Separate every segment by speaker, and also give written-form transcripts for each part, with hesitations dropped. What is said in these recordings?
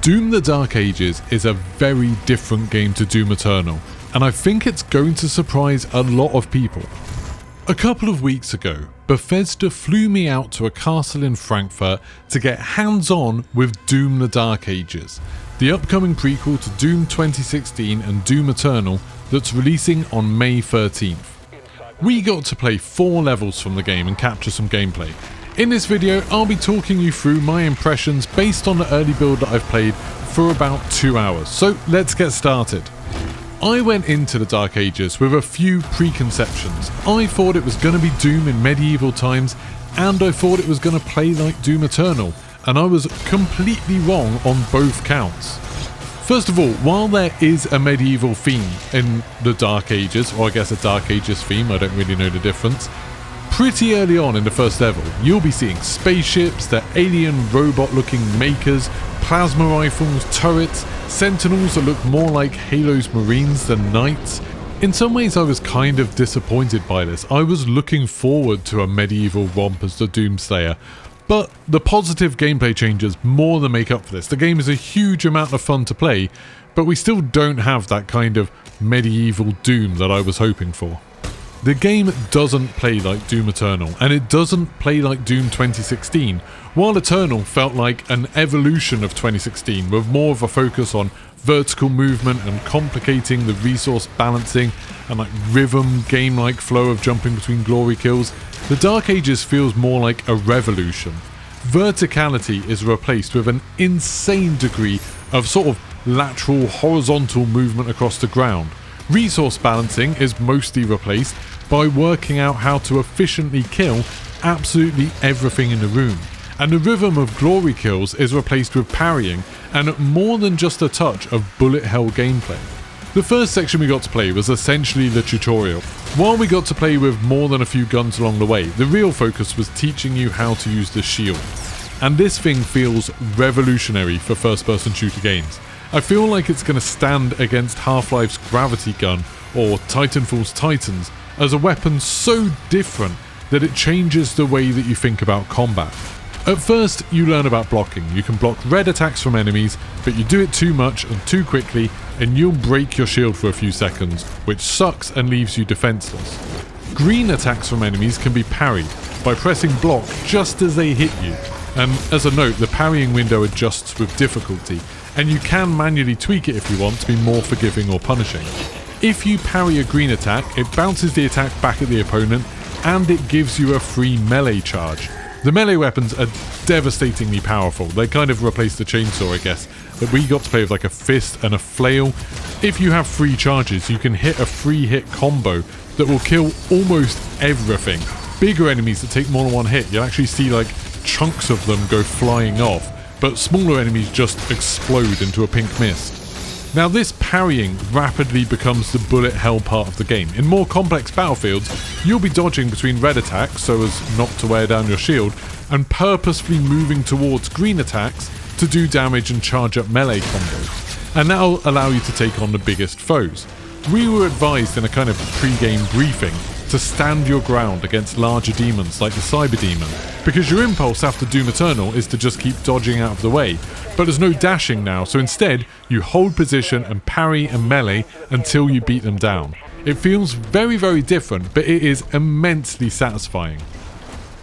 Speaker 1: Doom the Dark Ages is a very different game to Doom Eternal, and I think it's going to surprise a lot of people. A couple of weeks ago, Bethesda flew me out to a castle in Frankfurt to get hands-on with Doom the Dark Ages, the upcoming prequel to Doom 2016 and Doom Eternal that's releasing on May 13th. We got to play 4 levels from the game and capture some gameplay. In this video, I'll be talking you through my impressions based on the early build that I've played for about 2 hours, so let's get started. I went into the Dark Ages with a few preconceptions. I thought it was going to be Doom in medieval times, and I thought it was going to play like Doom Eternal, and I was completely wrong on both counts. First of all, while there is a medieval theme in the Dark Ages, or I guess a Dark Ages theme, I don't really know the difference, pretty early on in the first level, you'll be seeing spaceships, the alien robot-looking Mechs, plasma rifles, turrets, sentinels that look more like Halo's Marines than Knights. In some ways I was kind of disappointed by this. I was looking forward to a medieval romp as the Doomslayer, but the positive gameplay changes more than make up for this. The game is a huge amount of fun to play, but we still don't have that kind of medieval Doom that I was hoping for. The game doesn't play like Doom Eternal, and it doesn't play like Doom 2016, while Eternal felt like an evolution of 2016 with more of a focus on vertical movement and complicating the resource balancing and like rhythm game-like flow of jumping between glory kills. The Dark Ages feels more like a revolution. Verticality is replaced with an insane degree of sort of lateral horizontal movement across the ground. Resource balancing is mostly replaced by working out how to efficiently kill absolutely everything in the room. And the rhythm of glory kills is replaced with parrying and more than just a touch of bullet hell gameplay. The first section we got to play was essentially the tutorial. While we got to play with more than a few guns along the way, the real focus was teaching you how to use the shield. And this thing feels revolutionary for first-person shooter games. I feel like it's going to stand against Half-Life's gravity gun or Titanfall's Titans as a weapon so different that it changes the way that you think about combat. At first, you learn about blocking. You can block red attacks from enemies, but you do it too much and too quickly and you'll break your shield for a few seconds, which sucks and leaves you defenseless. Green attacks from enemies can be parried by pressing block just as they hit you, and as a note, the parrying window adjusts with difficulty, and you can manually tweak it if you want to be more forgiving or punishing. If you parry a green attack, it bounces the attack back at the opponent, and it gives you a free melee charge. The melee weapons are devastatingly powerful. They kind of replace the chainsaw, I guess, that we got to play with like a fist and a flail. If you have free charges, you can hit a free hit combo that will kill almost everything. Bigger enemies that take more than one hit, you'll actually see like chunks of them go flying off, but smaller enemies just explode into a pink mist. Now this parrying rapidly becomes the bullet hell part of the game. In more complex battlefields, you'll be dodging between red attacks so as not to wear down your shield, and purposefully moving towards green attacks to do damage and charge up melee combos. And that'll allow you to take on the biggest foes. We were advised in a kind of pre-game briefing to stand your ground against larger demons like the Cyber Demon, because your impulse after Doom Eternal is to just keep dodging out of the way, but there's no dashing now, so instead you hold position and parry and melee until you beat them down. It feels very, very different, but it is immensely satisfying.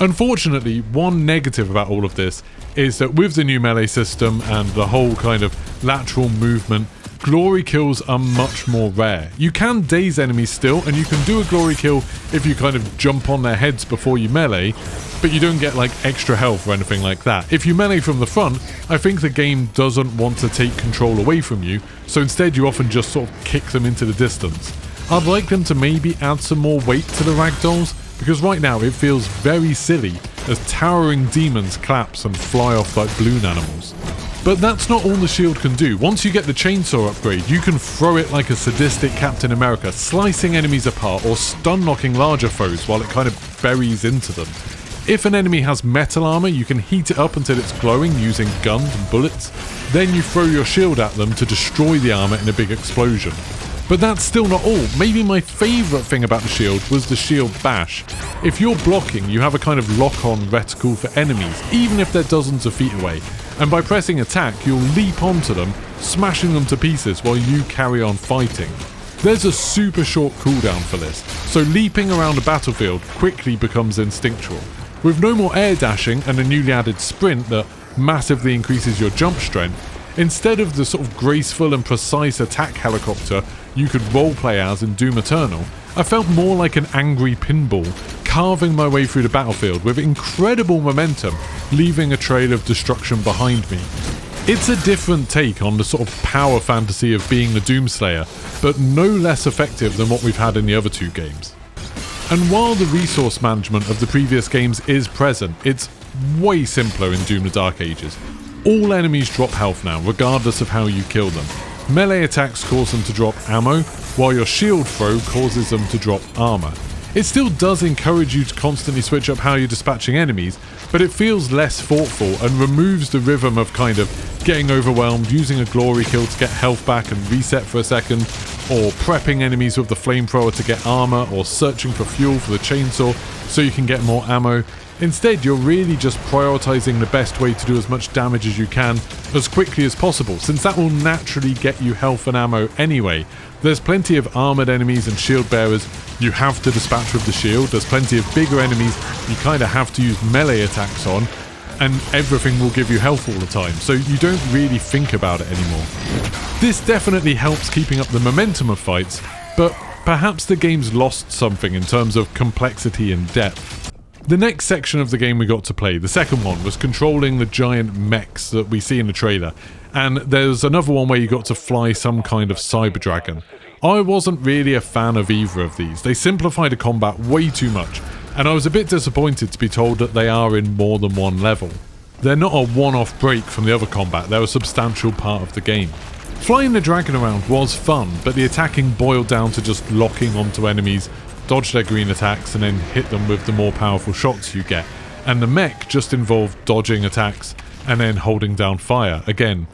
Speaker 1: Unfortunately, one negative about all of this is that with the new melee system and the whole kind of lateral movement, glory kills are much more rare. You can daze enemies still, and you can do a glory kill if you kind of jump on their heads before you melee, but you don't get like extra health or anything like that. If you melee from the front, I think the game doesn't want to take control away from you, so instead you often just sort of kick them into the distance. I'd like them to maybe add some more weight to the ragdolls, because right now it feels very silly as towering demons collapse and fly off like balloon animals. But that's not all the shield can do. Once you get the chainsaw upgrade, you can throw it like a sadistic Captain America, slicing enemies apart or stun knocking larger foes while it kind of buries into them. If an enemy has metal armor, you can heat it up until it's glowing using guns and bullets. Then you throw your shield at them to destroy the armor in a big explosion. But that's still not all. Maybe my favourite thing about the shield was the shield bash. If you're blocking, you have a kind of lock-on reticle for enemies, even if they're dozens of feet away. And by pressing attack, you'll leap onto them, smashing them to pieces while you carry on fighting. There's a super short cooldown for this, so leaping around a battlefield quickly becomes instinctual. With no more air dashing and a newly added sprint that massively increases your jump strength, instead of the sort of graceful and precise attack helicopter you could roleplay as in Doom Eternal, I felt more like an angry pinball, carving my way through the battlefield with incredible momentum, leaving a trail of destruction behind me. It's a different take on the sort of power fantasy of being the Doomslayer, but no less effective than what we've had in the other two games. And while the resource management of the previous games is present, it's way simpler in Doom the Dark Ages. All enemies drop health now, regardless of how you kill them. Melee attacks cause them to drop ammo, while your shield throw causes them to drop armor. It still does encourage you to constantly switch up how you're dispatching enemies, but it feels less thoughtful and removes the rhythm of kind of getting overwhelmed, using a glory kill to get health back and reset for a second, or prepping enemies with the flamethrower to get armor, or searching for fuel for the chainsaw so you can get more ammo. Instead, you're really just prioritizing the best way to do as much damage as you can as quickly as possible, since that will naturally get you health and ammo anyway. There's plenty of armored enemies and shield bearers you have to dispatch with the shield, there's plenty of bigger enemies you kind of have to use melee attacks on, and everything will give you health all the time, so you don't really think about it anymore. This definitely helps keeping up the momentum of fights, but perhaps the game's lost something in terms of complexity and depth. The next section of the game we got to play, the second one, was controlling the giant mechs that we see in the trailer, and there's another one where you got to fly some kind of cyber dragon. I wasn't really a fan of either of these. They simplified the combat way too much, and I was a bit disappointed to be told that they are in more than one level. They're not a one-off break from the other combat, they're a substantial part of the game. Flying the dragon around was fun, but the attacking boiled down to just locking onto enemies, dodge their green attacks, and then hit them with the more powerful shots you get. And the mech just involved dodging attacks and then holding down fire. Again,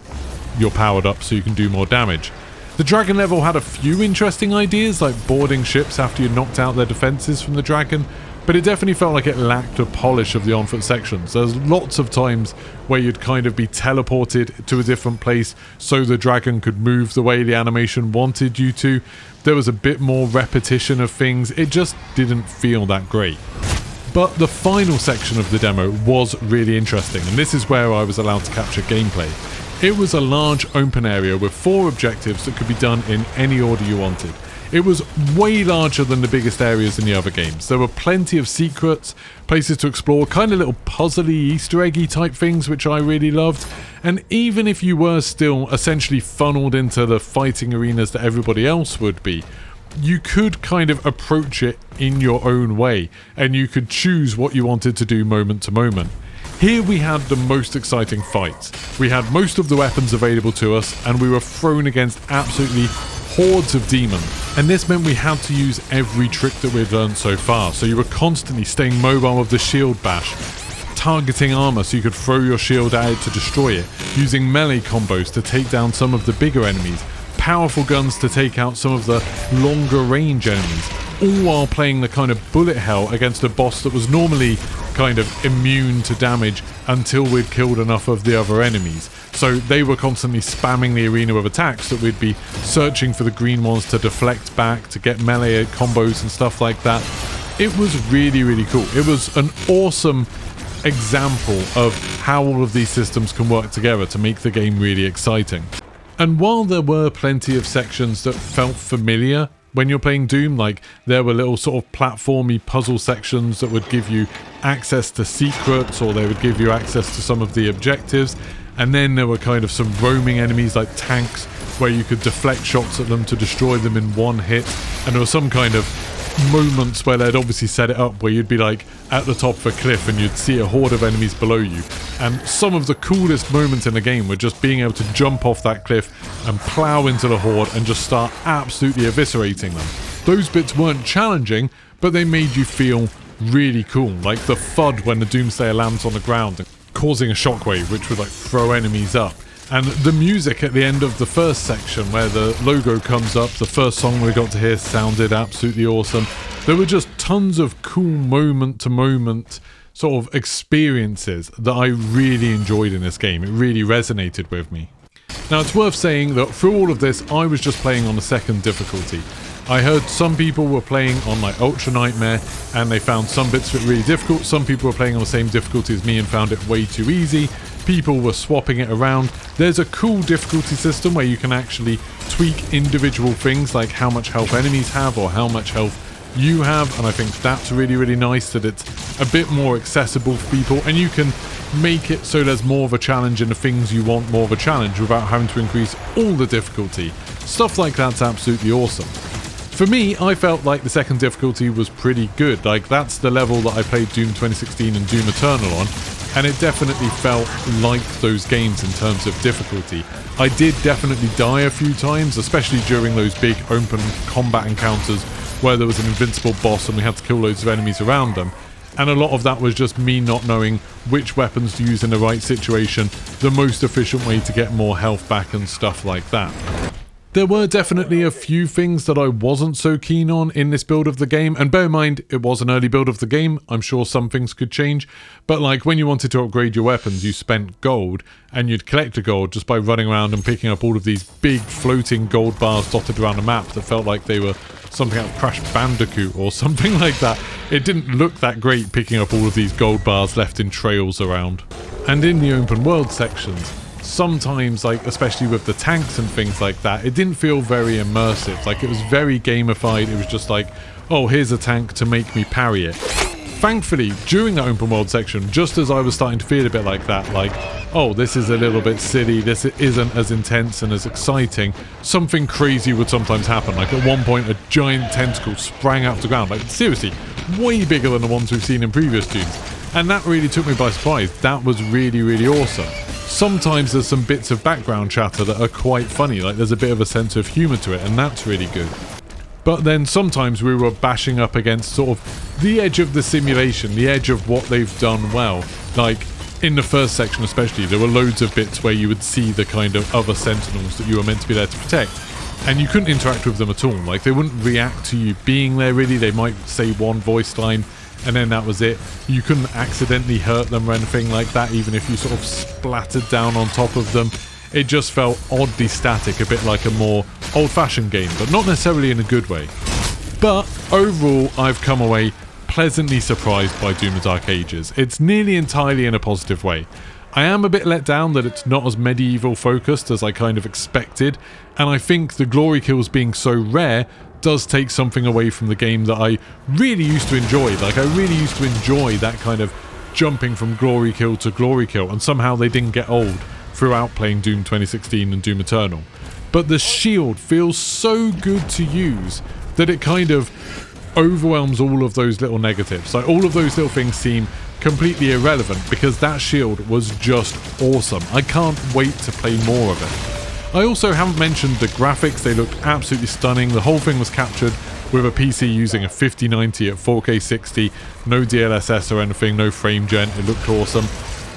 Speaker 1: you're powered up so you can do more damage. The dragon level had a few interesting ideas, like boarding ships after you knocked out their defenses from the dragon, but it definitely felt like it lacked the polish of the on-foot sections. There's lots of times where you'd kind of be teleported to a different place so the dragon could move the way the animation wanted you to. There was a bit more repetition of things. It just didn't feel that great. But the final section of the demo was really interesting, and this is where I was allowed to capture gameplay. It was a large open area with 4 objectives that could be done in any order you wanted. It was way larger than the biggest areas in the other games. There were plenty of secrets, places to explore, kind of little puzzly Easter eggy type things which I really loved. And even if you were still essentially funneled into the fighting arenas that everybody else would be, you could kind of approach it in your own way, and you could choose what you wanted to do moment to moment. Here we had the most exciting fights. We had most of the weapons available to us, and we were thrown against absolutely hordes of demons. And this meant we had to use every trick that we'd learned so far, so you were constantly staying mobile with the shield bash, targeting armor so you could throw your shield at it to destroy it, using melee combos to take down some of the bigger enemies, powerful guns to take out some of the longer range enemies, all while playing the kind of bullet hell against a boss that was normally kind of immune to damage until we'd killed enough of the other enemies. So they were constantly spamming the arena with attacks that we'd be searching for the green ones to deflect back, to get melee combos and stuff like that. It was really, really cool. It was an awesome example of how all of these systems can work together to make the game really exciting. And while there were plenty of sections that felt familiar when you're playing Doom, like there were little sort of platformy puzzle sections that would give you access to secrets, or they would give you access to some of the objectives, and then there were kind of some roaming enemies like tanks where you could deflect shots at them to destroy them in one hit, and there were some kind of moments where they'd obviously set it up where you'd be like at the top of a cliff and you'd see a horde of enemies below you, and some of the coolest moments in the game were just being able to jump off that cliff and plow into the horde and just start absolutely eviscerating them. Those bits weren't challenging, but they made you feel really cool, like the FUD when the Doomslayer lands on the ground and causing a shockwave which would like throw enemies up, And the music at the end of the first section where the logo comes up, the first song we got to hear sounded absolutely awesome. There were just tons of cool moment-to-moment sort of experiences that I really enjoyed in this game. It really resonated with me. Now, it's worth saying that through all of this, I was just playing on the second difficulty. I heard some people were playing on like Ultra Nightmare and they found some bits of it really difficult. Some people were playing on the same difficulty as me and found it way too easy. People were swapping it around. There's a cool difficulty system where you can actually tweak individual things like how much health enemies have or how much health you have, and I think that's really, really nice that it's a bit more accessible for people, and you can make it so there's more of a challenge in the things you want more of a challenge without having to increase all the difficulty. Stuff like that's absolutely awesome. For me, I felt like the second difficulty was pretty good. Like, that's the level that I played Doom 2016 and Doom Eternal on, and it definitely felt like those games in terms of difficulty. I did definitely die a few times, especially during those big open combat encounters where there was an invincible boss and we had to kill loads of enemies around them. And a lot of that was just me not knowing which weapons to use in the right situation, the most efficient way to get more health back and stuff like that. There were definitely a few things that I wasn't so keen on in this build of the game, and bear in mind, it was an early build of the game. I'm sure some things could change, but like when you wanted to upgrade your weapons, you spent gold, and you'd collect the gold just by running around and picking up all of these big floating gold bars dotted around the map that felt like they were something out of Crash Bandicoot or something like that. It didn't look that great picking up all of these gold bars left in trails around. And in the open world sections, sometimes, like especially with the tanks and things like that, it didn't feel very immersive. Like, it was very gamified. It was just like, oh, here's a tank to make me parry it. Thankfully, during that open world section, just as I was starting to feel a bit like that, like, oh, this is a little bit silly, this isn't as intense and as exciting, something crazy would sometimes happen. Like, at one point, a giant tentacle sprang out of the ground. Like, seriously, way bigger than the ones we've seen in previous Dooms. And that really took me by surprise. That was really, really awesome. Sometimes there's some bits of background chatter that are quite funny, like there's a bit of a sense of humour to it, and that's really good. But then sometimes we were bashing up against sort of the edge of the simulation, the edge of what they've done well. Like, in the first section especially, there were loads of bits where you would see the kind of other sentinels that you were meant to be there to protect, and you couldn't interact with them at all. Like, they wouldn't react to you being there really. They might say one voice line, and then that was it. You couldn't accidentally hurt them or anything like that, even if you sort of splattered down on top of them. It just felt oddly static, a bit like a more old-fashioned game, but not necessarily in a good way. But overall, I've come away pleasantly surprised by Doom: The Dark Ages. It's nearly entirely in a positive way. I am a bit let down that it's not as medieval focused as I kind of expected, and I think the glory kills being so rare does take something away from the game that I really used to enjoy. Like, I really used to enjoy that kind of jumping from glory kill to glory kill, and somehow they didn't get old throughout playing Doom 2016 and Doom Eternal. But the shield feels so good to use that it kind of overwhelms all of those little negatives. Like, all of those little things seem completely irrelevant because that shield was just awesome. I can't wait to play more of it. I also haven't mentioned the graphics. They looked absolutely stunning. The whole thing was captured with a PC using a 5090 at 4K 60, no DLSS or anything, no frame gen. It looked awesome.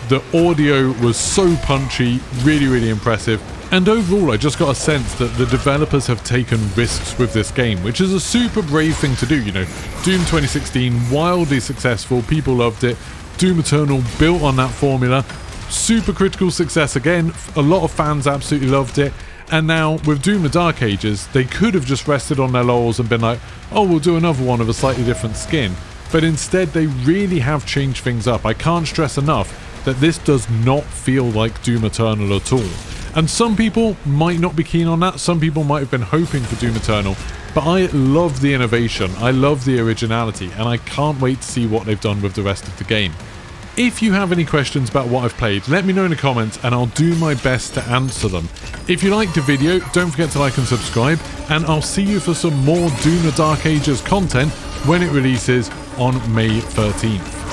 Speaker 1: The audio was so punchy, really, really impressive. And overall, I just got a sense that the developers have taken risks with this game, which is a super brave thing to do. You know, Doom 2016, wildly successful, people loved it. Doom Eternal built on that formula, super critical success again, a lot of fans absolutely loved it. And now with Doom: The Dark Ages, they could have just rested on their laurels and been like, oh, we'll do another one of a slightly different skin. But instead, they really have changed things up. I can't stress enough that this does not feel like Doom Eternal at all. And some people might not be keen on that. Some people might have been hoping for Doom Eternal. But I love the innovation. I love the originality. And I can't wait to see what they've done with the rest of the game. If you have any questions about what I've played, let me know in the comments and I'll do my best to answer them. If you liked the video, don't forget to like and subscribe. And I'll see you for some more Doom: The Dark Ages content when it releases on May 13th.